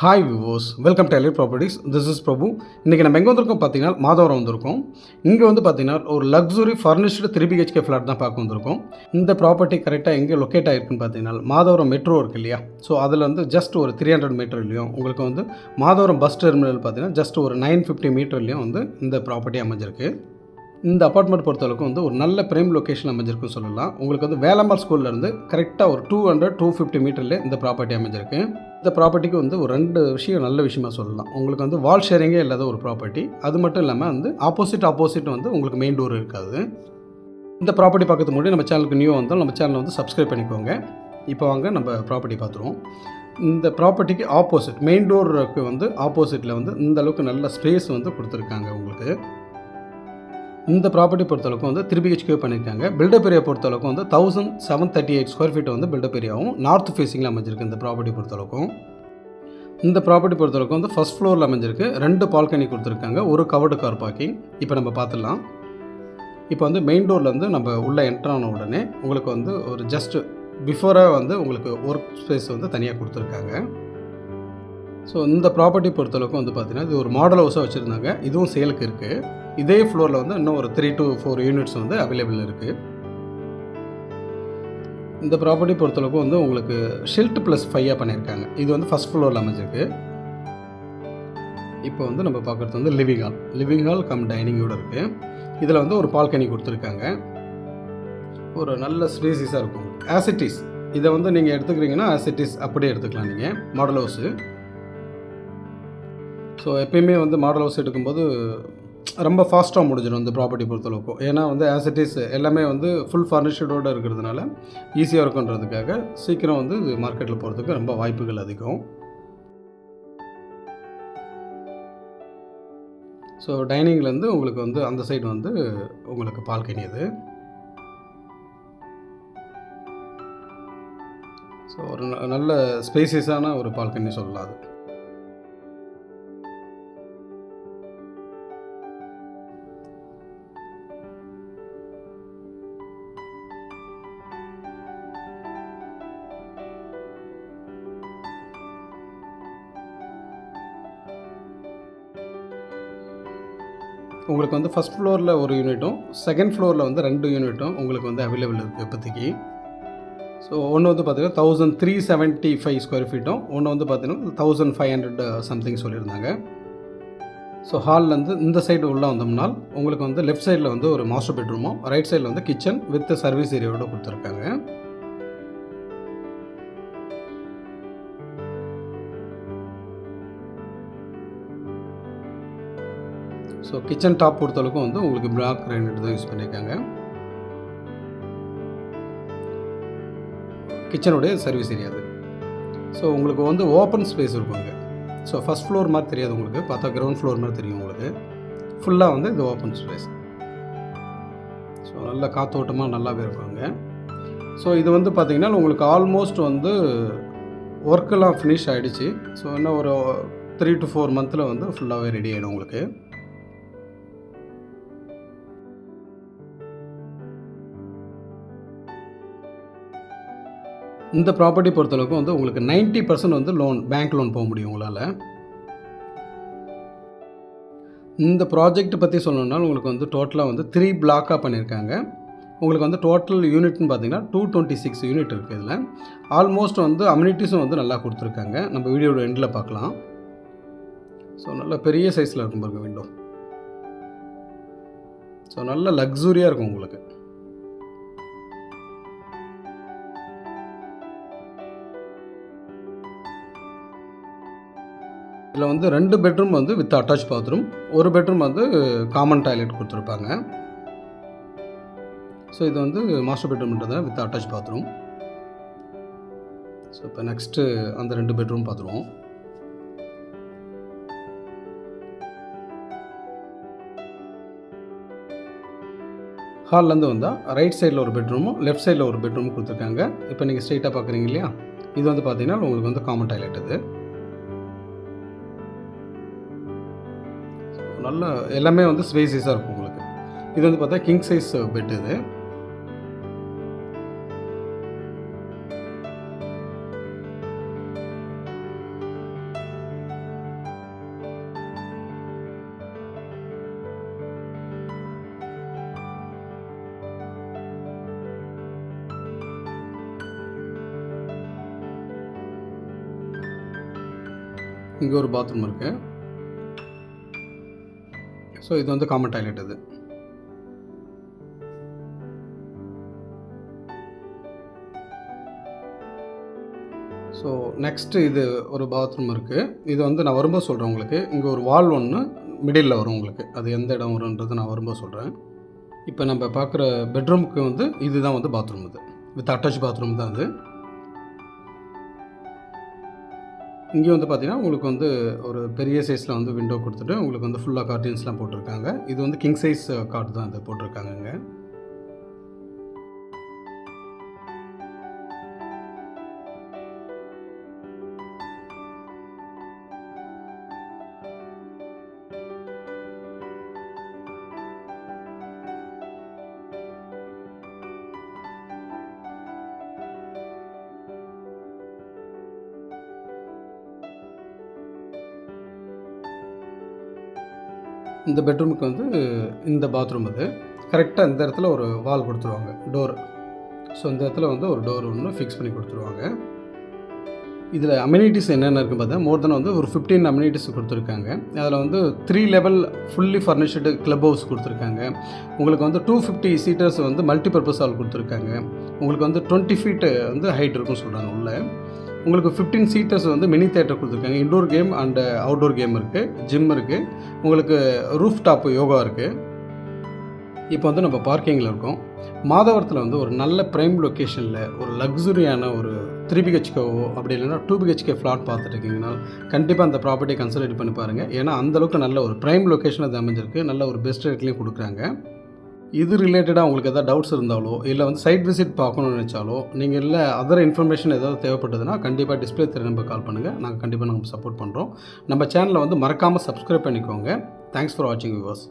Hi viewers, welcome to elite properties. This is Prabhu. இன்றைக்கி நம்ம எங்கே வந்திருக்கோம் பார்த்தீங்கன்னா மாதவரம் வந்திருக்கோம். இங்கே வந்து பார்த்தீங்கன்னா ஒரு லக்ஸுரி ஃபர்னிஷ்டு 3 BHK ஃப்ளாட் தான் பார்க்க வந்திருக்கோம். இந்த ப்ராப்பர்ட்டி கரெக்டாக எங்கே லொக்கேட் ஆகிருக்குன்னு பார்த்தீங்கன்னா மாதவரம் மெட்ரோ இருக்கு இல்லையா, ஸோ அதில் வந்து ஜஸ்ட் ஒரு 300 மீட்டர்லையும் உங்களுக்கு வந்து மாதவரம் பஸ் டெர்மினல் பார்த்தீங்கன்னா ஜஸ்ட் ஒரு 950 மீட்டர்லையும் வந்து இந்த ப்ராப்பர்ட்டி அமைஞ்சிருக்கு. இந்த அப்பார்ட்மெண்ட் பொறுத்தளவுக்கு வந்து ஒரு நல்ல பிரைம் லொக்கேஷன் அமைஞ்சிருக்குன்னு சொல்லலாம். உங்களுக்கு வந்து வேலம்மாள் ஸ்கூல்லேருந்து கரெக்டாக ஒரு 250 மீட்டர்லேயே இந்த ப்ராப்பர்ட்டி அமைஞ்சிருக்கு. இந்த ப்ராப்பர்ட்டிக்கு வந்து ஒரு 2 விஷயம் நல்ல விஷயமா சொல்லலாம். உங்களுக்கு வந்து வால் ஷேரிங்கே இல்லாத ஒரு ப்ராப்பர்ட்டி. அது மட்டும் இல்லாமல் வந்து ஆப்போசிட் வந்து உங்களுக்கு மெயின் டோர் இருக்காது. இந்த ப்ராப்பர்ட்டி பார்க்கறதுக்கு முன்னாடி நம்ம சேனலுக்கு நியூ வந்தால் நம்ம சேனலை வந்து சப்ஸ்கிரைப் பண்ணிக்கோங்க. இப்போ வாங்க நம்ம ப்ராப்பர்ட்டி பார்த்துருவோம். இந்த ப்ராப்பர்ட்டிக்கு ஆப்போசிட் மெயின் டோருக்கு வந்து ஆப்போசிட்டில் வந்து இந்த அளவுக்கு நல்ல ஸ்பேஸ் வந்து கொடுத்துருக்காங்க உங்களுக்கு. இந்த ப்ராப்பர்ட்டி பொறுத்தளவுக்கு வந்து 3 BHK பண்ணியிருக்காங்க. பில்டப் ஏரியா பொறுத்தளவுக்கு வந்து 1738 ஸ்கொயர் ஃபீட் வந்து பில்டப் ஏரியாவும் நார்த் ஃபேஸிங்கில் அமைஞ்சிருக்கு. இந்த ப்ராப்பர்ட்டி பொறுத்தளவுக்கும் இந்த ப்ராப்பர்ட்டி பொறுத்தளவுக்கு வந்து ஃபஸ்ட் ஃப்ளோரில் அமைஞ்சிருக்கு. 2 பால்கனி கொடுத்துருக்காங்க, ஒரு கவர்டு கார் பார்க்கிங். இப்போ நம்ம பார்த்துடலாம். இப்போ வந்து மெயின் டோர்லேருந்து நம்ம உள்ளே என்ட்ரான உடனே உங்களுக்கு வந்து ஒரு ஜஸ்ட் பிஃபோராக வந்து உங்களுக்கு ஒர்க் ஸ்பேஸ் வந்து தனியாக கொடுத்துருக்காங்க. ஸோ இந்த ப்ராப்பர்ட்டி பொறுத்தளவுக்கு வந்து பார்த்திங்கன்னா இது ஒரு மாடல் ஹவுஸாக வச்சுருந்தாங்க. இதுவும் சேலுக்கு இருக்குது. இதே ஃப்ளோரில் வந்து இன்னும் ஒரு 3 to 4 யூனிட்ஸ் வந்து அவைலபிள் இருக்குது. இந்த ப்ராப்பர்ட்டி பொறுத்தளவுக்கு வந்து உங்களுக்கு ஷெல்ட் +5 பண்ணியிருக்காங்க. இது வந்து ஃபஸ்ட் ஃப்ளோரில் அமைஞ்சிருக்கு. இப்போ வந்து நம்ம பார்க்குறது வந்து லிவிங் ஹால் கம் டைனிங்கோடு இருக்குது. இதில் வந்து ஒரு பால்கனி கொடுத்துருக்காங்க. ஒரு நல்ல ஸ்பேசிஸாக இருக்கும். ஆசிட்டிஸ் இதை வந்து நீங்கள் எடுத்துக்கிறீங்கன்னா ஆசிட்டிஸ் அப்படியே எடுத்துக்கலாம் நீங்கள் மாடல் ஹவுஸு. ஸோ எப்பயுமே வந்து மாடல் ஹவுஸ் எடுக்கும்போது ரொம்ப ஃபாஸ்ட்டாக முடிஞ்சிடும் இந்த ப்ராப்பர்ட்டி பொறுத்தளவுக்கும். ஏன்னா வந்து ஆசிட்டிஸ் எல்லாமே வந்து ஃபுல் ஃபர்னிஷ்டோடு இருக்கிறதுனால ஈஸியாக இருக்குன்றதுக்காக சீக்கிரம் வந்து இது மார்க்கெட்டில் போகிறதுக்கு ரொம்ப வாய்ப்புகள் அதிகம். ஸோ டைனிங்லேருந்து உங்களுக்கு வந்து அந்த சைடு வந்து உங்களுக்கு பால்கனி அது. ஸோ ஒரு நல்ல ஸ்பேசியஸான ஒரு பால்கனி சொல்லலாம் அது. உங்களுக்கு வந்து ஃபஸ்ட் ஃப்ளோரில் ஒரு யூனிட்டும் செகண்ட் ஃப்ளோரில் வந்து 2 யூனிட்டும் உங்களுக்கு வந்து அவைலபிள் இருக்குது இப்போதைக்கு. ஸோ ஒன்று வந்து பார்த்திங்கன்னா 1375 ஸ்கொயர் ஃபீட்டும், ஒன்று வந்து பார்த்திங்கன்னா 1500 சம்திங் சொல்லியிருந்தாங்க. ஸோ ஹால்லேருந்து இந்த சைடு உள்ளே வந்தோம்னால் உங்களுக்கு வந்து லெஃப்ட் சைடில் வந்து ஒரு மாஸ்டர் பெட்ரூமும், ரைட் சைடில் வந்து கிச்சன் வித் சர்வீஸ் ஏரியாவோட கொடுத்துருக்காங்க. ஸோ கிச்சன் டாப் பொறுத்தளவுக்கும் வந்து உங்களுக்கு பிளாக் கிரானைட் தான் யூஸ் பண்ணியிருக்காங்க. கிச்சனுடைய சர்வீஸ் ஏரியா அது. ஸோ உங்களுக்கு வந்து ஓப்பன் ஸ்பேஸ் இருக்குங்க. ஸோ ஃபஸ்ட் ஃப்ளோர் மாதிரி தெரியாது உங்களுக்கு, பார்த்தா கிரவுண்ட் ஃப்ளோர் மாதிரி தெரியும் உங்களுக்கு. ஃபுல்லாக வந்து இது ஓப்பன் ஸ்பேஸ். ஸோ நல்ல காத்தோட்டமாக நல்லாவே இருக்குங்க. ஸோ இது வந்து பார்த்திங்கன்னா உங்களுக்கு ஆல்மோஸ்ட் வந்து ஒர்க்கெல்லாம் ஃபினிஷ் ஆகிடுச்சு. ஸோ இன்னும் ஒரு 3 to 4 மந்தில் வந்து ஃபுல்லாகவே ரெடி ஆகிடும் உங்களுக்கு. இந்த ப்ராப்பர்ட்டி பொறுத்தளவுக்கு வந்து உங்களுக்கு 90% வந்து லோன், பேங்க் லோன் போக முடியும் உங்களால். இந்த ப்ராஜெக்ட் பற்றி சொல்லணும்னா உங்களுக்கு வந்து டோட்டலாக வந்து 3 பிளாக்காக பண்ணியிருக்காங்க. உங்களுக்கு வந்து டோட்டல் யூனிட்னு பார்த்தீங்கன்னா 226 யூனிட் இருக்குது. இதில் ஆல்மோஸ்ட் வந்து அம்யூனிட்டிஸும் வந்து நல்லா கொடுத்துருக்காங்க. நம்ம வீடியோட எண்டில் பார்க்கலாம். ஸோ நல்ல பெரிய சைஸில் இருக்கும் பாருங்க விண்டோ. ஸோ நல்ல லக்ஸூரியாக இருக்கும் உங்களுக்கு. இதில் வந்து 2 பெட்ரூம் வந்து வித் அட்டாச் பாத்ரூம், ஒரு பெட்ரூம் வந்து காமன் டாய்லெட் கொடுத்துருப்பாங்க. ஸோ இது வந்து மாஸ்டர் பெட்ரூம்ன்றதை வித் அட்டாச் பாத்ரூம். ஸோ இப்போ நெக்ஸ்ட்டு அந்த 2 பெட்ரூம் பார்த்துருவோம். ஹால்லேருந்து வந்தால் ரைட் சைடில் ஒரு பெட்ரூமும் லெஃப்ட் சைடில் ஒரு பெட்ரூமும் கொடுத்துருக்காங்க. இப்போ நீங்கள் ஸ்ட்ரெயிட்டாக பார்க்குறீங்க இல்லையா, இது வந்து பார்த்தீங்கன்னா உங்களுக்கு வந்து காமன் டாய்லெட் இது. நல்ல எல்லாமே வந்து ஸ்பேசியஸாக இருக்கும் உங்களுக்கு. இது வந்து பார்த்தா கிங் சைஸ் பெட் இது. இங்கே ஒரு பாத்ரூம் இருக்குது. ஸோ இது வந்து காமன் டாய்லெட் இது. ஸோ நெக்ஸ்ட்டு இது ஒரு பாத்ரூம் இருக்குது. இது வந்து நான் வரும்போது சொல்கிறேன் உங்களுக்கு. இங்கே ஒரு வால் ஒன்று மிடில் வரும் உங்களுக்கு. அது எந்த இடம் வரும்ன்றது நான் வரும்போது சொல்கிறேன். இப்போ நம்ம பார்க்குற பெட்ரூமுக்கு வந்து இதுதான் வந்து பாத்ரூம். இது வித் அட்டாச் பாத்ரூம் தான் அது. இங்கே வந்து பார்த்திங்கன்னா உங்களுக்கு வந்து ஒரு பெரிய சைஸில் வந்து விண்டோ கொடுத்துட்டு உங்களுக்கு வந்து ஃபுல்லாக கார்டன்ஸ்லாம் போட்டிருக்காங்க. இது வந்து கிங் சைஸ் கார்ட் தான் இது போட்டிருக்காங்க இங்கே. இந்த பெட்ரூமுக்கு வந்து இந்த பாத்ரூம் இது. கரெக்டாக இந்த இடத்துல ஒரு வால் கொடுத்துருவாங்க, டோர். ஸோ இந்த இடத்துல வந்து ஒரு டோர் ஒன்று ஃபிக்ஸ் பண்ணி கொடுத்துருவாங்க. இதில் அம்யூனிட்டிஸ் என்னென்ன இருக்குன்னு பார்த்தா மோர் தென் வந்து ஒரு 15 அம்யூனிட்டிஸ் கொடுத்துருக்காங்க. அதில் வந்து 3 level fully furnished club house கொடுத்துருக்காங்க. உங்களுக்கு வந்து 250 சீட்டர்ஸ் வந்து மல்டிபர்பஸ் ஹால் கொடுத்துருக்காங்க. உங்களுக்கு வந்து 20 ஃபீட்டு வந்து ஹைட் இருக்குன்னு சொல்கிறாங்க உள்ளே. உங்களுக்கு 15 சீட்டர்ஸ் வந்து மினி தியேட்டர் கொடுத்துருக்காங்க. Indoor game and outdoor game இருக்குது. ஜிம் இருக்குது. உங்களுக்கு ரூஃப் டாப் யோகா இருக்குது. இப்போ வந்து நம்ம பார்க்கிங்கில் இருக்கோம். மாதவரத்தில் வந்து ஒரு நல்ல ப்ரைம் லொக்கேஷனில் ஒரு லக்ஸுரியான ஒரு 3 BHK அப்படி இல்லைன்னா 2 BHK ஃப்ளாட் பார்த்துட்டு இருக்கீங்கன்னா கண்டிப்பாக அந்த ப்ராப்பர்ட்டியை கன்சிடர் பண்ணி பாருங்கள். ஏன்னா அந்தளவுக்கு நல்ல ஒரு ப்ரைம் லொக்கேஷன் அது அமைஞ்சிருக்கு. நல்ல ஒரு பெஸ்ட் ரேட்லேயும் கொடுக்குறாங்க. இது ரிலேட்டடாக உங்களுக்கு எதாவது டவுட்ஸ் இருந்தாலோ இல்லை வந்து சைட் விசிட் பார்க்கணும்னு நினச்சாலோ நீங்கள் இல்லை அதர் இன்ஃபர்மேஷன் ஏதாவது தேவைப்பட்டதுன்னா கண்டிப்பாக டிஸ்பிளே தெரிய நம்பர் கால் பண்ணுங்கள். நாங்கள் கண்டிப்பாக சப்போர்ட் பண்ணுறோம். நம்ம சேனலை வந்து மறக்காமல் சப்ஸ்கிரைப் பண்ணிக்கோங்க. தேங்க்ஸ் ஃபார் வாட்சிங் வியூவர்ஸ்.